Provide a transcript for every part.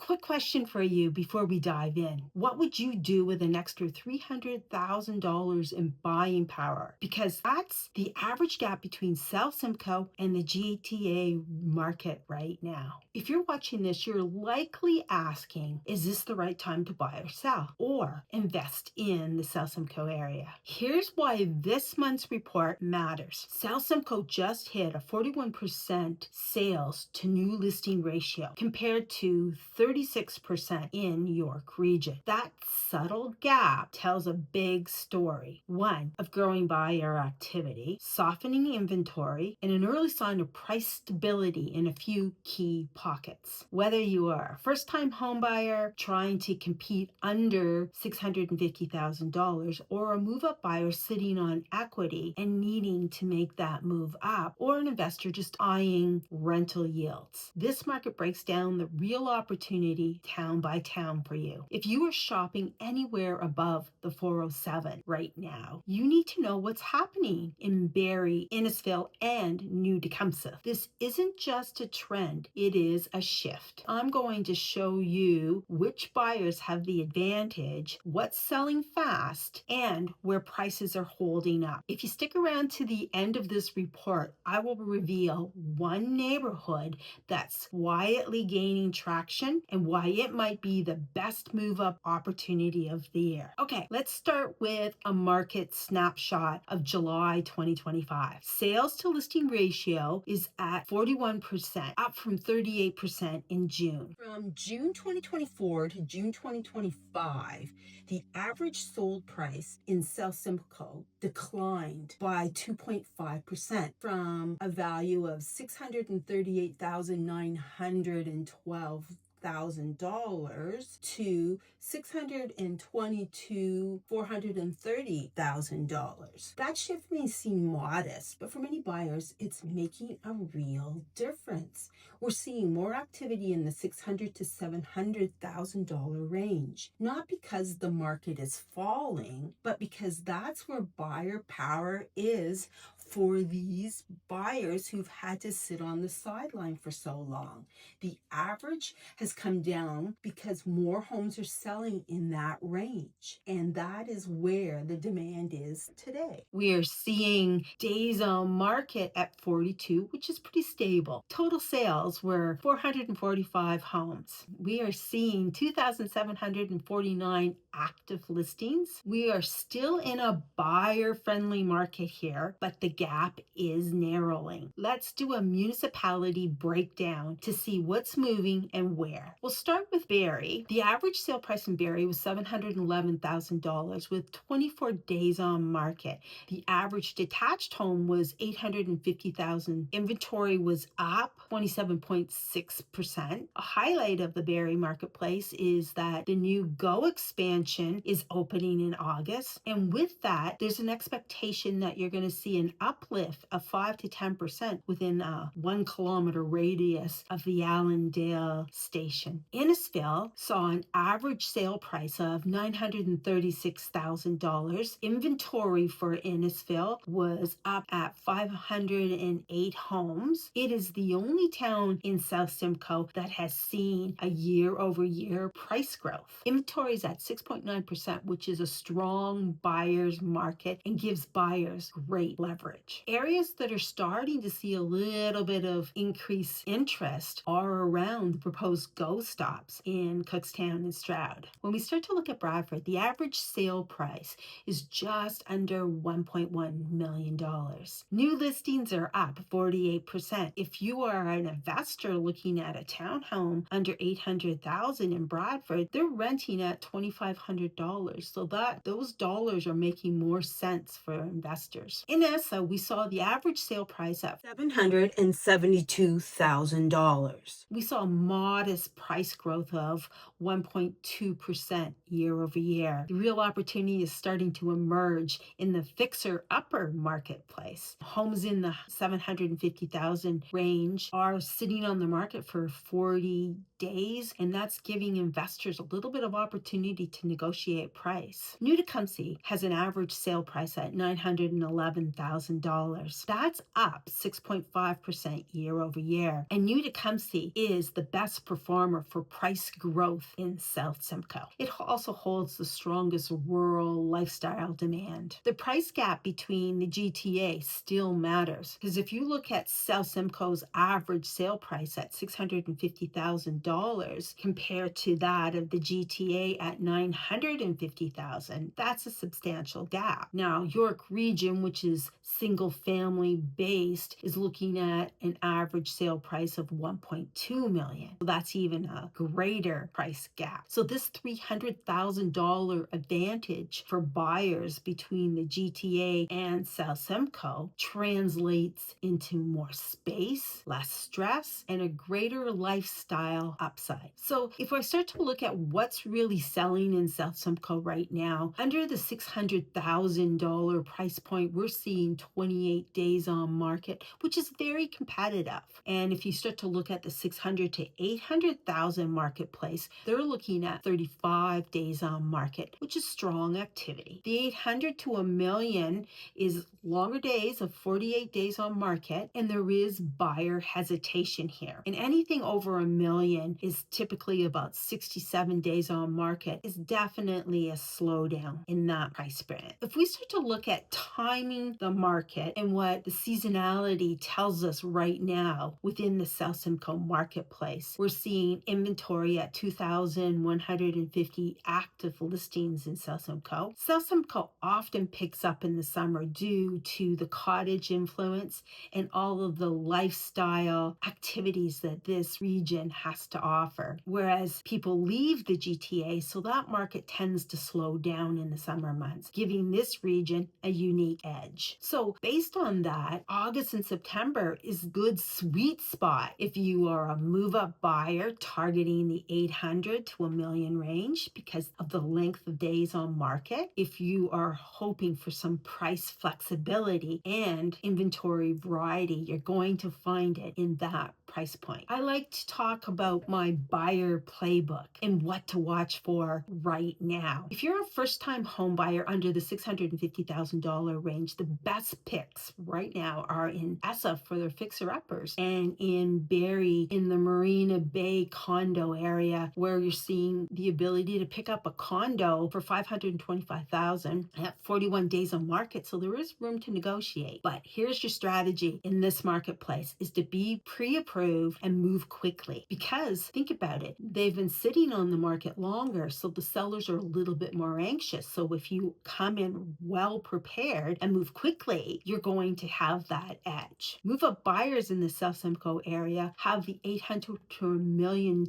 Quick question for you before we dive in. What would you do with an extra $300,000 in buying power? Because that's the average gap between South Simcoe and the GTA market right now. If you're watching this, you're likely asking, is this the right time to buy or sell or invest in the South Simcoe area? Here's why this month's report matters. South Simcoe just hit a 41% sales to new listing ratio compared to 36% in York region. That subtle gap tells a big story. One, of growing buyer activity, softening inventory, and an early sign of price stability in a few key pockets. Whether you are a first-time home buyer trying to compete under $650,000 or a move-up buyer sitting on equity and needing to make that move up, or an investor just eyeing rental yields, this market breaks down the real opportunity town by town for you. If you are shopping anywhere above the 407 right now, you need to know what's happening in Barrie, Innisfil, and New Tecumseth. This isn't just a trend, it is a shift. I'm going to show you which buyers have the advantage, what's selling fast, and where prices are holding up. If you stick around to the end of this report, I will reveal one neighborhood that's quietly gaining traction and why it might be the best move up opportunity of the year. Okay, let's start with a market snapshot of July 2025. Sales to listing ratio is at 41%, up from 38% in June. From June 2024 to June 2025, the average sold price in South Simcoe declined by 2.5% from a value of $638,912 to $622,430,000. That shift may seem modest, but for many buyers, it's making a real difference. We're seeing more activity in the $600,000 to $700,000 range, not because the market is falling, but because that's where buyer power is for these buyers who've had to sit on the sideline for so long. The average has come down because more homes are selling in that range, and that is where the demand is today. We are seeing days on market at 42, which is pretty stable. Total sales were 445 homes. We are seeing 2,749 active listings. We are still in a buyer-friendly market here, but the gap is narrowing. Let's do a municipality breakdown to see what's moving and where. We'll start with Barrie. The average sale price in Barrie was $711,000 with 24 days on market. The average detached home was $850,000. Inventory was up 27.6%. A highlight of the Barrie marketplace is that the new Go expansion is opening in August. And with that, there's an expectation that you're going to see an uplift of 5 to 10% within a 1 kilometer radius of the Allendale station. Innisfil saw an average sale price of $936,000. Inventory for Innisfil was up at 508 homes. It is the only town in South Simcoe that has seen a year-over-year price growth. Inventory is at 6.9%, which is a strong buyer's market and gives buyers great leverage. Areas that are starting to see a little bit of increased interest are around the proposed Go stops in Cookstown and Stroud. When we start to look at Bradford, the average sale price is just under $1.1 million. New listings are up 48%. If you are an investor looking at a townhome under $800,000 in Bradford, they're renting at $2,500. So those dollars are making more sense for investors. In Essa, we saw the average sale price at $772,000. We saw a modest price growth of 1.2% year over year. The real opportunity is starting to emerge in the fixer-upper marketplace. Homes in the $750,000 range are sitting on the market for 40 days, and that's giving investors a little bit of opportunity to negotiate price. New Tecumseth has an average sale price at $911,000. That's up 6.5% year over year. And New Tecumseth is the best performer for price growth in South Simcoe. It also holds the strongest rural lifestyle demand. The price gap between the GTA still matters, because if you look at South Simcoe's average sale price at $650,000 compared to that of the GTA at $950,000, that's a substantial gap. Now, York Region, which is single family based, is looking at an average sale price of $1.2 million. So that's even a greater price gap. So this $300,000 advantage for buyers between the GTA and South Simcoe translates into more space, less stress, and a greater lifestyle upside. So if I start to look at what's really selling in South Simcoe right now, under the $600,000 price point, we're seeing 28 days on market, which is very competitive. And if you start to look at the 600 to 800,000 marketplace, they're looking at 35 days on market, which is strong activity. The 800 to a million is longer days of 48 days on market, and there is buyer hesitation here. And anything over a million is typically about 67 days on market, is definitely a slowdown in that price band. If we start to look at timing the market and what the seasonality tells us right now within the South Simcoe marketplace, we're seeing inventory at 2,150 active listings in South Simcoe. South Simcoe often picks up in the summer due to the cottage influence and all of the lifestyle activities that this region has to offer. Whereas people leave the GTA, so that market tends to slow down in the summer months, giving this region a unique edge. So based on that, August and September is good sweet spot if you are a move-up buyer targeting the 800 to a million range because of the length of days on market. If you are hoping for some price flexibility and inventory variety, you're going to find it in that price point. I like to talk about my buyer playbook and what to watch for right now. If you're a first-time home buyer under the $650,000 range, the best picks right now are in Essa for their fixer-uppers and in Barrie in the Marina Bay condo area, where you're seeing the ability to pick up a condo for $525,000 at 41 days on market. So there is room to negotiate. But here's your strategy in this marketplace is to be pre-approved and move quickly, because think about it, they've been sitting on the market longer, so the sellers are a little bit more anxious. So if you come in well prepared and move quickly, you're going to have that edge. Move up buyers in the South Simcoe area have the $800 to $1 million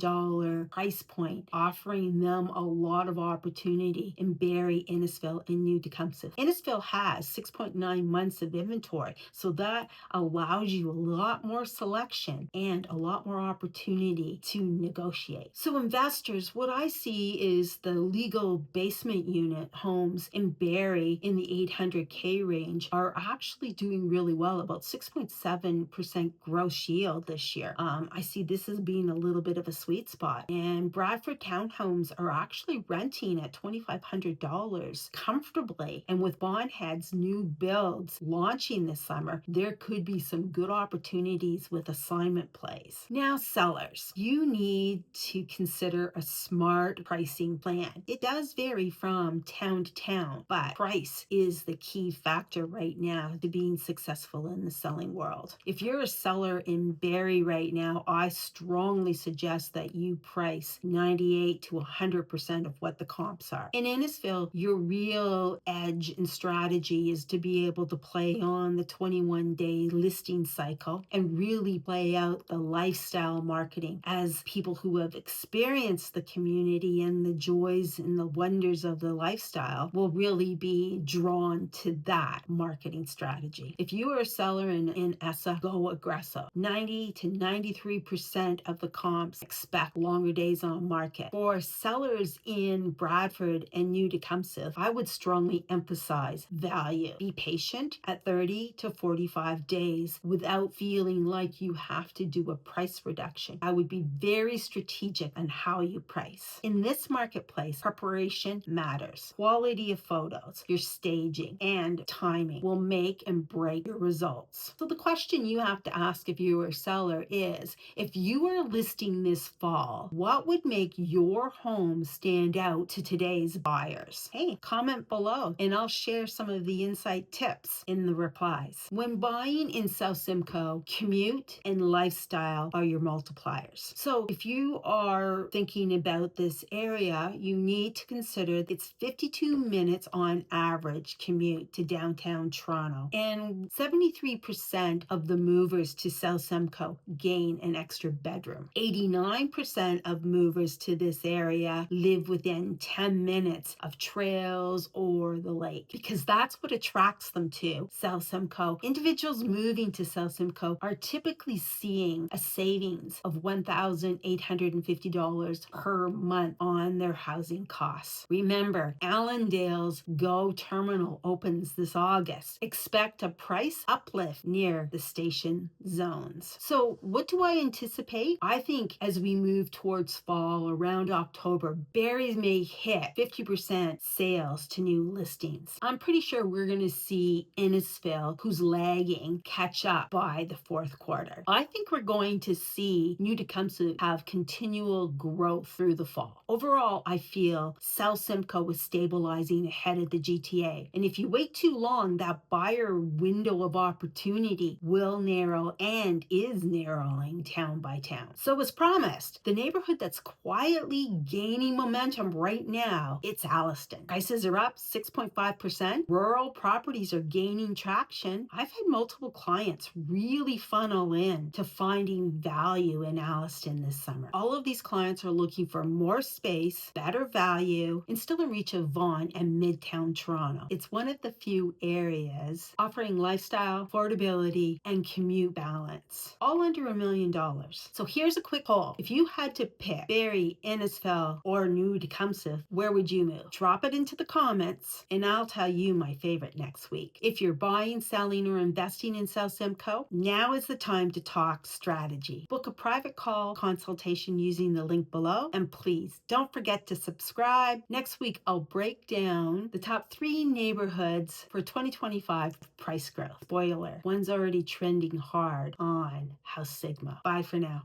price point, offering them a lot of opportunity in Barrie, Innisfil, and New Tecumseth. Innisfil has 6.9 months of inventory, so that allows you a lot more selection and a lot more opportunity to negotiate. So investors, what I see is the legal basement unit homes in Barrie in the 800K range are actually doing really well, about 6.7% gross yield this year. I see this as being a little bit of a sweet spot. And Bradford townhomes are actually renting at $2,500 comfortably. And with Bondhead's new builds launching this summer, there could be some good opportunities with assignment plays. Now, sellers, you need to consider a smart pricing plan. It does vary from town to town, but price is the key factor right now to being successful in the selling world. If you're a seller in Barrie right now, I strongly suggest that you price 98 to 100% of what the comps are. In Innisfil, your real edge and strategy is to be able to play on the 21-day listing cycle and really play out the lifestyle marketing, as people who have experienced the community and the joys and the wonders of the lifestyle will really be drawn to that marketing strategy. If you are a seller in Essa, go aggressive. 90 to 93% of the comps expect longer days on market. For sellers in Bradford and New Tecumseth, I would strongly emphasize value. Be patient at 30 to 45 days without feeling like you have to do a price reduction. I would be very strategic on how you price. In this marketplace, price, preparation matters. Quality of photos, your staging, and timing will make and break your results. So the question you have to ask if you are a seller is, if you are listing this fall, what would make your home stand out to today's buyers? Hey, comment below and I'll share some of the insight tips in the replies. When buying in South Simcoe, commute and lifestyle are your multipliers. So if you are thinking about this area, you need to consider it's 52 minutes on average commute to downtown Toronto, and 73% of the movers to South Simcoe gain an extra bedroom. 89% of movers to this area live within 10 minutes of trails or the lake, because that's what attracts them to South Simcoe. Individuals moving to South Simcoe are typically seeing a savings of $1,850 per month on their housing costs. Remember, Allendale's Go Terminal opens this August. Expect a price uplift near the station zones. So what do I anticipate? I think as we move towards fall, around October, Barrie may hit 50% sales to new listings. I'm pretty sure we're going to see Innisfil, who's lagging, catch up by the fourth quarter. I think we're going to see New Tecumseth have continual growth through the fall. Overall, I feel South Simcoe is stabilizing ahead of the GTA. And if you wait too long, that buyer window of opportunity will narrow and is narrowing town by town. So as promised, the neighborhood that's quietly gaining momentum right now, it's Alliston. Prices are up 6.5%. Rural properties are gaining traction. I've had multiple clients really funnel in to finding value in Alliston this summer. All of these clients are looking for more space, better value, and still in reach of Vaughan and Midtown Toronto. It's one of the few areas offering lifestyle, affordability, and commute balance, all under $1 million. So here's a quick poll. If you had to pick Barrie, Innisfil, or New Tecumseth, where would you move? Drop it into the comments and I'll tell you my favorite next week. If you're buying, selling, or investing in South Simcoe, now is the time to talk strategy. Book a private call consultation using the link below, and please don't forget to subscribe. Next week, I'll break down the top 3 neighborhoods for 2025 price growth. Spoiler, one's already trending hard on House Sigma. Bye for now.